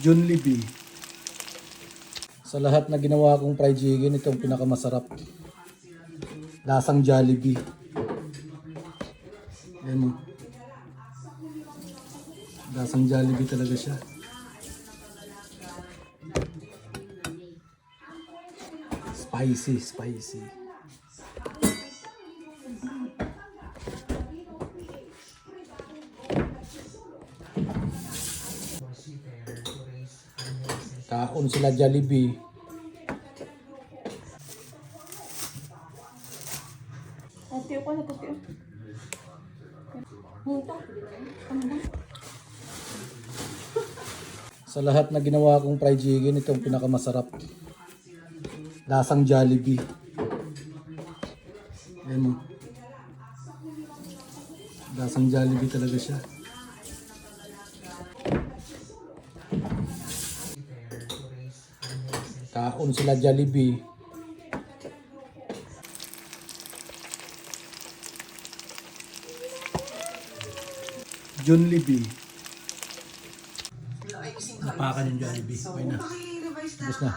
Jollibee. Sa lahat na ginawa kong fried chicken, ito ang pinakamasarap. Lasang Jollibee. Ayan mo. Lasang Jollibee talaga siya. Spicy, spicy. Kaon sila Jollibee. Ate ko na puti. Sa lahat na ginawa kong fried chicken, ito ang pinakamasarap. Lasang Jollibee. Ayan mo. Lasang Jollibee talaga siya. Kaon sila Jollibee. Jollibee. Napakan yung Jollibee. Okay na. Tapos na.